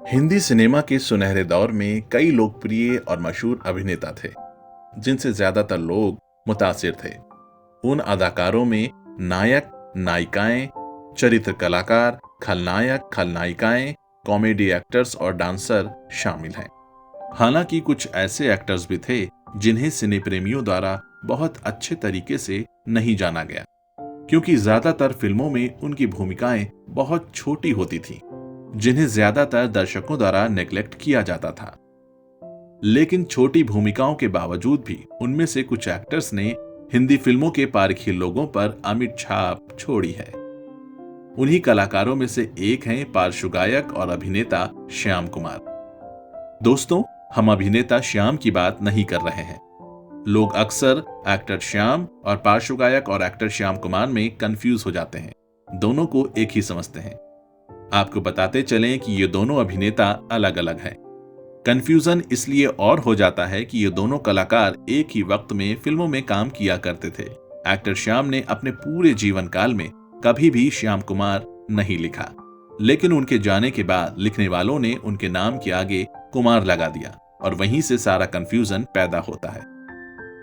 Hindi cinema के सुनहरे दौर में कई लोकप्रिय और मशहूर अभिनेता थे जिनसे ज्यादातर लोग मुतासिर थे। उन अदाकारों में नायक, नायिकाएं, चरित्र कलाकार, खलनायक, खलनायिकाएं, कॉमेडी एक्टर्स और डांसर शामिल हैं। हालांकि कुछ ऐसे एक्टर्स भी थे जिन्हें सिने प्रेमियों द्वारा बहुत अच्छे तरीके से नहीं जाना गया, क्योंकि ज्यादातर फिल्मों में उनकी भूमिकाएं बहुत छोटी होती थीं, जिन्हें ज्यादातर दर्शकों द्वारा नेग्लेक्ट किया जाता था। लेकिन छोटी भूमिकाओं के बावजूद भी उनमें से कुछ एक्टर्स ने हिंदी फिल्मों के पारखी लोगों पर अमिट छाप छोड़ी है। उन्हीं कलाकारों में से एक हैं पार्श्व गायक और अभिनेता श्याम कुमार। दोस्तों, हम अभिनेता श्याम की बात नहीं कर रहे हैं। लोग अक्सर एक्टर श्याम और पार्श्व गायक और एक्टर श्याम कुमार में कंफ्यूज हो जाते हैं, दोनों को एक ही समझते हैं। आपको बताते चलें कि ये दोनों अभिनेता अलग अलग हैं। कंफ्यूजन इसलिए और हो जाता है कि ये दोनों कलाकार एक ही वक्त में फिल्मों में काम किया करते थे। एक्टर श्याम ने अपने पूरे जीवन काल में कभी भी श्याम कुमार नहीं लिखा, लेकिन उनके जाने के बाद लिखने वालों ने उनके नाम के आगे कुमार लगा दिया और वहीं से सारा कंफ्यूजन पैदा होता है।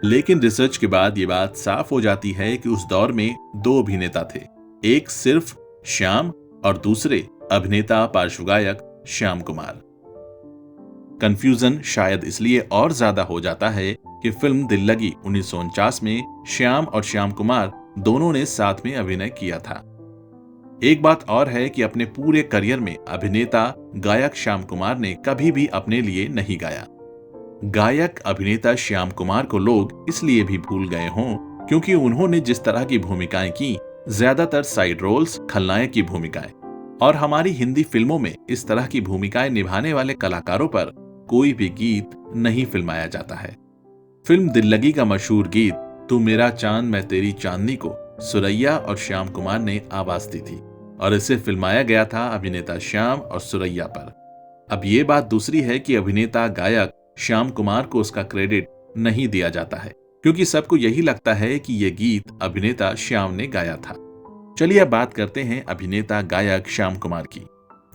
लेकिन रिसर्च के बाद ये बात साफ हो जाती है कि उस दौर में दो अभिनेता थे, एक सिर्फ श्याम और दूसरे अभिनेता पार्श्व गायक श्याम कुमार। कंफ्यूजन शायद इसलिए और ज्यादा हो जाता है कि फिल्म दिल लगी 1949 में श्याम और श्याम कुमार दोनों ने साथ में अभिनय किया था। एक बात और है कि अपने पूरे करियर में अभिनेता गायक श्याम कुमार ने कभी भी अपने लिए नहीं गाया। गायक अभिनेता श्याम कुमार को लोग इसलिए भी भूल गए हों क्योंकि उन्होंने जिस तरह की भूमिकाएं की, ज्यादातर साइड रोल्स, खलनायक की भूमिकाएं, और हमारी हिंदी फिल्मों में इस तरह की भूमिकाएं निभाने वाले कलाकारों पर कोई भी गीत नहीं फिल्माया जाता है। फिल्म दिल लगी का मशहूर गीत तू मेरा चांद मैं तेरी चांदनी को सुरैया और श्याम कुमार ने आवाज दी थी और इसे फिल्माया गया था अभिनेता श्याम और सुरैया पर। अब ये बात दूसरी है कि अभिनेता गायक श्याम कुमार को उसका क्रेडिट नहीं दिया जाता है, क्योंकि सबको यही लगता है कि यह गीत अभिनेता श्याम ने गाया था। चलिए अब बात करते हैं अभिनेता गायक श्याम कुमार की।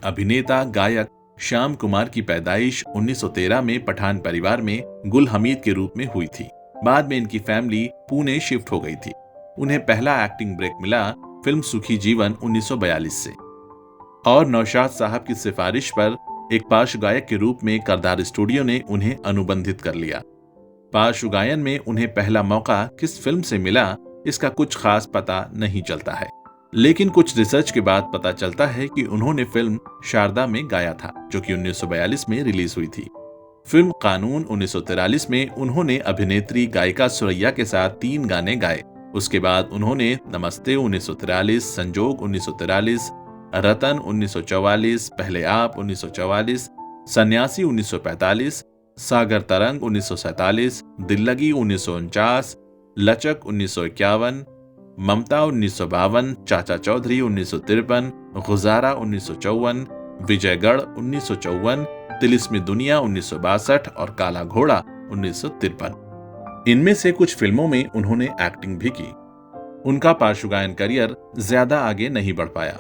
अभिनेता गायक श्याम कुमार की पैदाइश 1913 में पठान परिवार में गुल हमीद के रूप में हुई थी। बाद में इनकी फैमिली पुणे शिफ्ट हो गई थी। उन्हें पहला एक्टिंग ब्रेक मिला फिल्म सुखी जीवन 1942 से, और नौशाद साहब की सिफारिश पर एक पार्श्व गायक के रूप में करदार स्टूडियो ने उन्हें अनुबंधित कर लिया। पार्श्व गायन में उन्हें पहला मौका किस फिल्म से मिला, इसका कुछ खास पता नहीं चलता है, लेकिन कुछ रिसर्च के बाद पता चलता है कि उन्होंने फिल्म शारदा में गाया था, जो कि 1942 में रिलीज हुई थी। फिल्म कानून 1943 में उन्होंने अभिनेत्री गायिका सुरैया के साथ 3 गाने गाए। उसके बाद उन्होंने नमस्ते 1943, संजोग 1943, रतन 1944, पहले आप 1944, सन्यासी 1945, सागर तरंग 1947, दिल लगी 1949, लचक 1951, ममता 1952, चाचा चौधरी 1953, गुजारा 1954, विजयगढ़ 1954, तिलिस्मी दुनिया 1962 और काला घोड़ा 1953। इनमें से कुछ फिल्मों में उन्होंने एक्टिंग भी की। उनका पार्श्व गायन करियर ज्यादा आगे नहीं बढ़ पाया,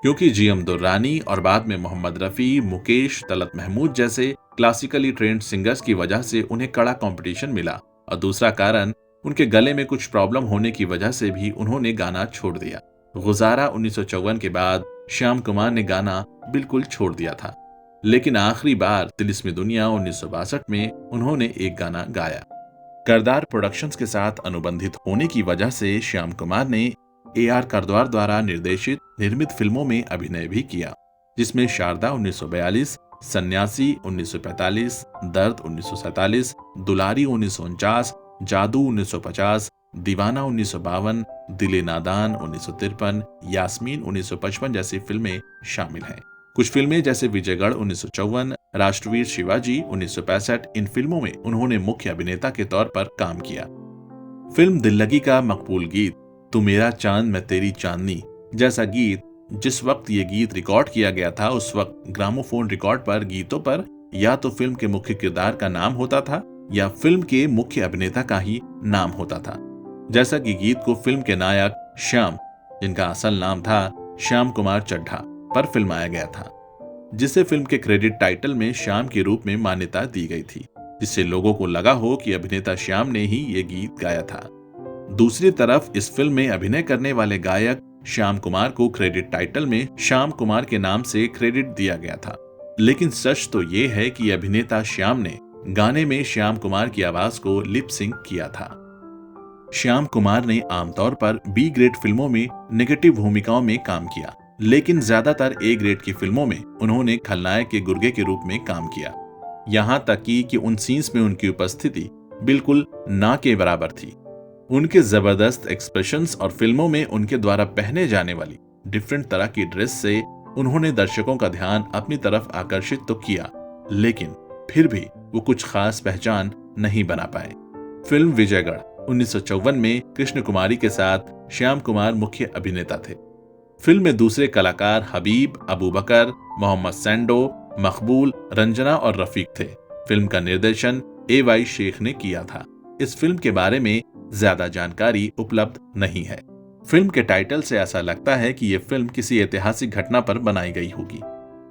क्योंकि जीएम दुर्रानी और बाद में मोहम्मद रफी, मुकेश, तलत महमूद जैसे क्लासिकली ट्रेंड सिंगर्स की वजह से उन्हें कड़ा कंपटीशन मिला, और दूसरा कारण उनके गले में कुछ प्रॉब्लम होने की वजह से भी उन्होंने गाना छोड़ दिया। गुजारा 1954 के बाद श्याम कुमार ने गाना बिल्कुल छोड़ दिया था, लेकिन आखिरी बार तिलिस्मी दुनिया 1962 में उन्होंने एक गाना गाया। करदार प्रोडक्शंस के साथ अनुबंधित होने की वजह से श्याम कुमार ने AR करद्वार द्वारा निर्देशित निर्मित फिल्मों में अभिनय भी किया, जिसमें शारदा 1942, सन्यासी 1945, दर्द 1947, दुलारी 1949, जादू 1950, दीवाना 1952, दिले नादान 1953, यास्मीन 1955 जैसी फिल्में शामिल हैं। कुछ फिल्में जैसे विजयगढ़ 1954, राष्ट्रवीर शिवाजी 1965, इन फिल्मों में उन्होंने मुख्य अभिनेता के तौर पर काम किया। फिल्म दिल लगी का मकबूल गीत तू मेरा चांद मैं तेरी चांदनी जैसा गीत, जिस वक्त ये गीत रिकॉर्ड किया गया था, उस वक्त ग्रामोफोन रिकॉर्ड पर गीतों पर या तो फिल्म के मुख्य किरदार का नाम होता था या फिल्म के मुख्य अभिनेता का ही नाम होता था। जैसा कि गीत को फिल्म के नायक श्याम, जिनका असल नाम था श्याम कुमार चड्ढा, पर फिल्माया गया था। जिसे फिल्म के क्रेडिट टाइटल में श्याम के रूप में मान्यता दी गई थी, जिससे लोगों को लगा हो कि अभिनेता श्याम ने ही ये गीत गाया था। दूसरी तरफ इस फिल्म में अभिनय करने वाले गायक श्याम कुमार को क्रेडिट टाइटल में श्याम कुमार के नाम से क्रेडिट दिया गया था, लेकिन सच तो ये है कि अभिनेता श्याम ने गाने में श्याम कुमार की आवाज को लिप सिंक किया था। श्याम कुमार ने आमतौर पर बी ग्रेड फिल्मों में नेगेटिव भूमिकाओं में काम किया, लेकिन ज्यादातर ए ग्रेड की फिल्मों में उन्होंने खलनायक के गुर्गे के रूप में काम किया। यहां तक कि उन सीन्स में उनकी उपस्थिति बिल्कुल ना के बराबर थी। उनके जबरदस्त एक्सप्रेशंस और फिल्मों में उनके द्वारा पहने जाने वाली डिफरेंट तरह की ड्रेस से उन्होंने दर्शकों का ध्यान अपनी तरफ आकर्षित तो किया, लेकिन फिर भी वो कुछ खास पहचान नहीं बना पाए। फिल्म विजयगढ़ 1954 में कृष्ण कुमारी के साथ श्याम कुमार मुख्य अभिनेता थे। फिल्म में दूसरे कलाकार हबीब, अबू बकर, मोहम्मद सैंडो, मकबूल, रंजना और रफीक थे। फिल्म का निर्देशन A.Y. शेख ने किया था। इस फिल्म के बारे में ज्यादा जानकारी उपलब्ध नहीं है। फिल्म के टाइटल से ऐसा लगता है कि ये फिल्म किसी ऐतिहासिक घटना पर बनाई गई होगी,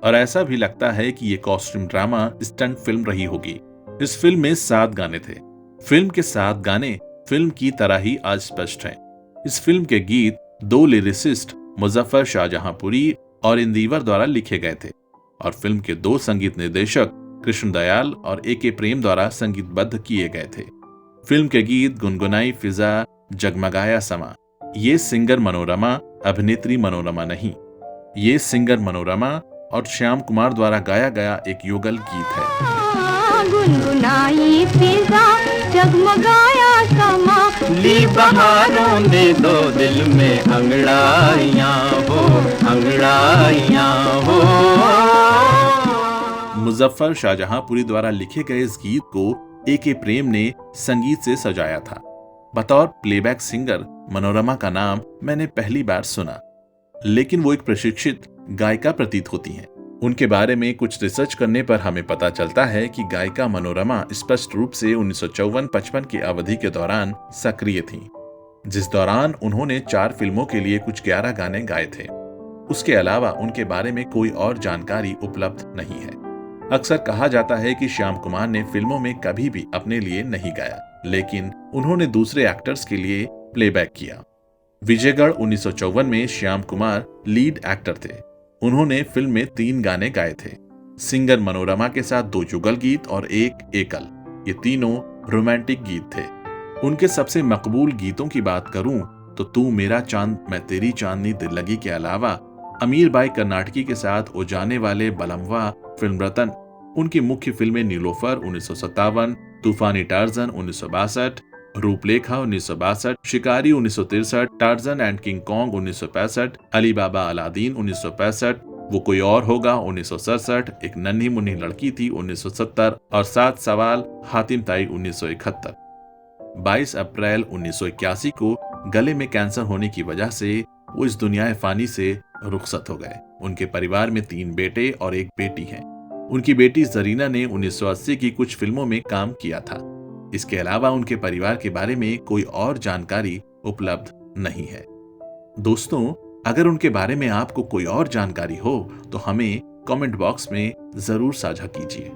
और ऐसा भी लगता है कि ये कॉस्ट्यूम ड्रामा स्टंट फिल्म रही होगी। इस फिल्म में 7 गाने थे। फिल्म के 7 गाने फिल्म की तरह ही आज स्पष्ट हैं। इस फिल्म के गीत 2 लिरिसिस्ट मुजफ्फर शाहजहांपुरी और इंदिवर द्वारा लिखे गए थे, और फिल्म के 2 संगीत निर्देशक कृष्ण दयाल और A.K. प्रेम द्वारा संगीतबद्ध किए गए थे। फिल्म के गीत गुनगुनाई फिजा, जगमगाया समा, ये सिंगर मनोरमा, अभिनेत्री मनोरमा नहीं। ये सिंगर मनोरमा और श्याम कुमार द्वारा गाया गया एक युगल गीत है। गुनगुनाई फिजा, जगमगाया समा, ली बहारों ने दो दिल में अंगड़ाइयां हो, अंगड़ाइयां हो। मुजफ्फर शाहजहांपुरी द्वारा लिखे गए इस गीत को A.K. प्रेम ने संगीत से सजाया था। बतौर प्लेबैक सिंगर मनोरमा का नाम मैंने पहली बार सुना, लेकिन वो एक प्रशिक्षित गायिका प्रतीत होती हैं। उनके बारे में कुछ रिसर्च करने पर हमें पता चलता है कि गायिका मनोरमा स्पष्ट रूप से 1954-55 की अवधि के दौरान सक्रिय थीं, जिस दौरान उन्होंने 4 फिल्मों के लिए कुछ 11 गाने गाए थे। उसके अलावा उनके बारे में कोई और जानकारी उपलब्ध नहीं है। अक्सर कहा जाता है कि श्याम कुमार ने फिल्मों में कभी भी अपने लिए नहीं गाया, लेकिन उन्होंने दूसरे एक्टर्स के लिए प्लेबैक किया। विजयगढ़ 1954 में श्याम कुमार लीड एक्टर थे। उन्होंने फिल्म में 3 गाने गाए थे, सिंगर मनोरमा के साथ 2 जुगल गीत और 1 एकल। ये तीनों रोमांटिक गीत थे। उनके सबसे मकबूल गीतों की बात करूं तो तू मेरा चांद मैं तेरी चांदनी दिल लगी के अलावा अमीर बाई कर्नाटकी के साथ ओ जाने वाले बलमवा, फिल्म रतन, उनकी मुख्य फिल्में नीलोफर 1957, तूफानी टार्जन 1962, रूपलेखा 1962, शिकारी 1963, torsion and king Kong 1965, Ali Baba Aladdin 1965, वो कोई और होगा 1967, एक नन्ही मुन्नी लड़की थी 1970 और 7 सवाल हातिम ताई 1971। 22 अप्रैल 1981 को गले में कैंसर होने की वजह से वो इस दुनिया फानी से रुखसत हो गए। उनके परिवार में 3 बेटे और 1 बेटी है। उनकी बेटी जरीना ने 1980 की कुछ फिल्मों में काम किया था। इसके अलावा उनके परिवार के बारे में कोई और जानकारी उपलब्ध नहीं है। दोस्तों, अगर उनके बारे में आपको कोई और जानकारी हो तो हमें कमेंट बॉक्स में जरूर साझा कीजिए।